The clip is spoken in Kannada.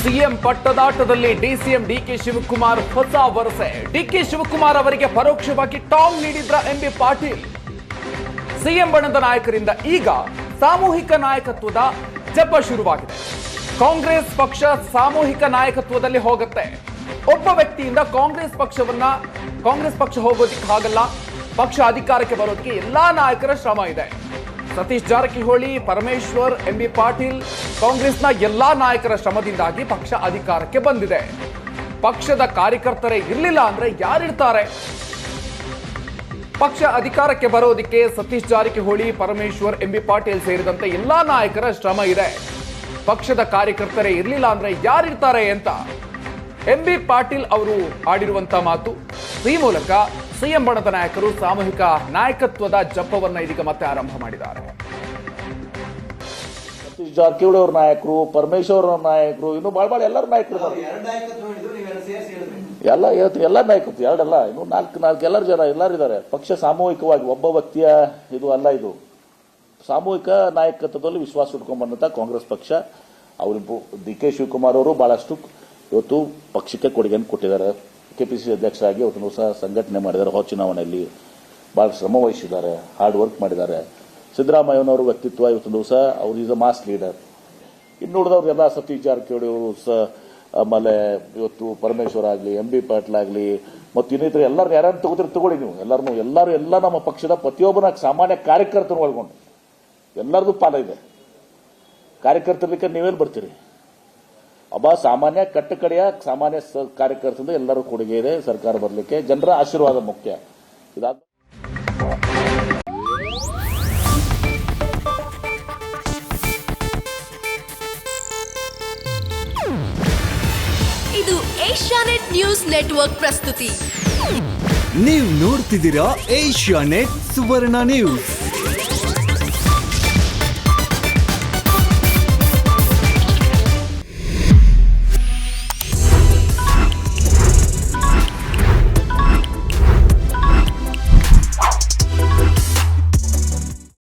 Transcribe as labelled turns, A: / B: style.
A: ಸಿಎಂ ಪಟ್ಟದಾಟದಲ್ಲಿ ಡಿಸಿಎಂ ಡಿಕೆ ಶಿವಕುಮಾರ್ ಹೊಸ ವರಸೆ. ಡಿಕೆ ಶಿವಕುಮಾರ್ ಅವರಿಗೆ ಪರೋಕ್ಷವಾಗಿ ಟಾಂಗ್ ನೀಡಿದ್ರ ಎಂಬಿ ಪಾಟೀಲ್. ಸಿಎಂ ಬಣದ ನಾಯಕರಿಂದ ಈಗ ಸಾಮೂಹಿಕ ನಾಯಕತ್ವದ ಜಪ ಶುರುವಾಗಿದೆ. ಕಾಂಗ್ರೆಸ್ ಪಕ್ಷ ಸಾಮೂಹಿಕ ನಾಯಕತ್ವದಲ್ಲಿ ಹೋಗುತ್ತೆ. ಒಬ್ಬ ವ್ಯಕ್ತಿಯಿಂದ ಕಾಂಗ್ರೆಸ್ ಪಕ್ಷ ಹೋಗೋದಿಕ್ಕೆ ಆಗಲ್ಲ. ಪಕ್ಷ ಅಧಿಕಾರಕ್ಕೆ ಬರೋದಕ್ಕೆ ಎಲ್ಲಾ ನಾಯಕರ ಶ್ರಮ ಇದೆ. ಸತೀಶ್ ಜಾರಕಿಹೊಳಿ, ಪರಮೇಶ್ವರ್, ಎಂಬಿ ಪಾಟೀಲ್, ಕಾಂಗ್ರೆಸ್ನ ಎಲ್ಲಾ ನಾಯಕರ ಶ್ರಮದಿಂದಾಗಿ ಪಕ್ಷ ಅಧಿಕಾರಕ್ಕೆ ಬಂದಿದೆ. ಪಕ್ಷದ ಕಾರ್ಯಕರ್ತರೇ ಇರಲಿಲ್ಲ ಅಂದ್ರೆ ಯಾರಿರ್ತಾರೆ? ಪಕ್ಷ ಅಧಿಕಾರಕ್ಕೆ ಬರೋದಕ್ಕೆ ಸತೀಶ್ ಜಾರಕಿಹೊಳಿ, ಪರಮೇಶ್ವರ್, ಎಂಬಿ ಪಾಟೀಲ್ ಸೇರಿದಂತೆ ಎಲ್ಲಾ ನಾಯಕರ ಶ್ರಮ ಇದೆ. ಪಕ್ಷದ ಕಾರ್ಯಕರ್ತರೇ ಇರಲಿಲ್ಲ ಅಂದ್ರೆ ಯಾರಿರ್ತಾರೆ ಅಂತ ಎಂಬಿ ಪಾಟೀಲ್ ಅವರು ಆಡಿರುವಂತ ಮಾತು. ಈ ಮೂಲಕ ಸಿಎಂ ಬಣದ ನಾಯಕರು ಸಾಮೂಹಿಕ ನಾಯಕತ್ವದ ಜಪವನ್ನ ಇದೀಗ ಮತ್ತೆ ಆರಂಭ ಮಾಡಿದ್ದಾರೆ.
B: ಸತೀಶ್ ಜಾರಕಿಹೊಳಿ ಅವ್ರ ನಾಯಕರು, ಪರಮೇಶ್ವರ್ ಅವ್ರ ನಾಯಕರು, ಇನ್ನು ಬಾಳ ಎಲ್ಲರೂ ನಾಯಕರು ಎಲ್ಲ ನಾಯಕರು ಎರಡಲ್ಲ, ಇನ್ನು ನಾಲ್ಕು ಎಲ್ಲರೂ ಇದ್ದಾರೆ. ಪಕ್ಷ ಸಾಮೂಹಿಕವಾಗಿ ಒಬ್ಬ ವ್ಯಕ್ತಿಯ ಇದು ಅಲ್ಲ, ಇದು ಸಾಮೂಹಿಕ ನಾಯಕತ್ವದಲ್ಲಿ ವಿಶ್ವಾಸ ಇಟ್ಕೊಂಡ್ಬಂದಂತ ಕಾಂಗ್ರೆಸ್ ಪಕ್ಷ. ಅವರು ಡಿಕೆ ಶಿವಕುಮಾರ್ ಅವರು ಬಹಳಷ್ಟು ಇವತ್ತು ಪಕ್ಷಕ್ಕೆ ಕೊಡುಗೆಯನ್ನು ಕೊಟ್ಟಿದ್ದಾರೆ. ಕೆಪಿಸಿಸಿ ಅಧ್ಯಕ್ಷರಾಗಿ ಅವತ್ತು ದಿವಸ ಸಂಘಟನೆ ಮಾಡಿದ್ದಾರೆ. ಹೊಸ ಚುನಾವಣೆಯಲ್ಲಿ ಬಹಳ ಶ್ರಮ ವಹಿಸಿದ್ದಾರೆ, ಹಾರ್ಡ್ ವರ್ಕ್ ಮಾಡಿದ್ದಾರೆ. ಸಿದ್ದರಾಮಯ್ಯನವರು ವ್ಯಕ್ತಿತ್ವ ಇವತ್ತು ದಿವಸ ಅವ್ರು ಈಸ್ ಅ ಮಾಸ್ ಲೀಡರ್. ಇನ್ನು ಉಳಿದವ್ರೆಲ್ಲ ಸತೀಶ್ ಜಾರಕಿಹೊಳಿ ಅವರು, ಆಮೇಲೆ ಇವತ್ತು ಪರಮೇಶ್ವರ್ ಆಗಲಿ, ಎಂಬಿ ಪಾಟೀಲ್ ಆಗಲಿ, ಮತ್ತು ಇನ್ನಿತರ ಎಲ್ಲರೂ ಯಾರ್ಯಾರು ತಗೊಳ್ಳಿ ನೀವು ಎಲ್ಲ ನಮ್ಮ ಪಕ್ಷದ ಪ್ರತಿಯೊಬ್ಬನ ಸಾಮಾನ್ಯ ಕಾರ್ಯಕರ್ತರು ಒಳಗೊಂಡು ಎಲ್ಲರದು ಪಾಲ ಇದೆ. ಕಾರ್ಯಕರ್ತರ್ಲಿಕ್ಕೆ ನೀವೇನು ಬರ್ತೀರಿ? ಸಾಮಾನ್ಯ ಕಟ್ಟಕಡೆಯ ಸಾಮಾನ್ಯ ಕಾರ್ಯಕರ್ತರಿಂದ ಎಲ್ಲರೂ ಕೊಡುಗೆ ಇದೆ. ಸರ್ಕಾರ ಬರಲಿಕ್ಕೆ ಜನರ ಆಶೀರ್ವಾದ ಮುಖ್ಯ.
C: ಇದು ಏಷ್ಯಾನೆಟ್ ನ್ಯೂಸ್ ನೆಟ್ವರ್ಕ್ ಪ್ರಸ್ತುತಿ.
D: ನೀವು ನೋಡ್ತಿದ್ದೀರಾ ಏಷ್ಯಾನೆಟ್ ಸುವರ್ಣ ನ್ಯೂಸ್.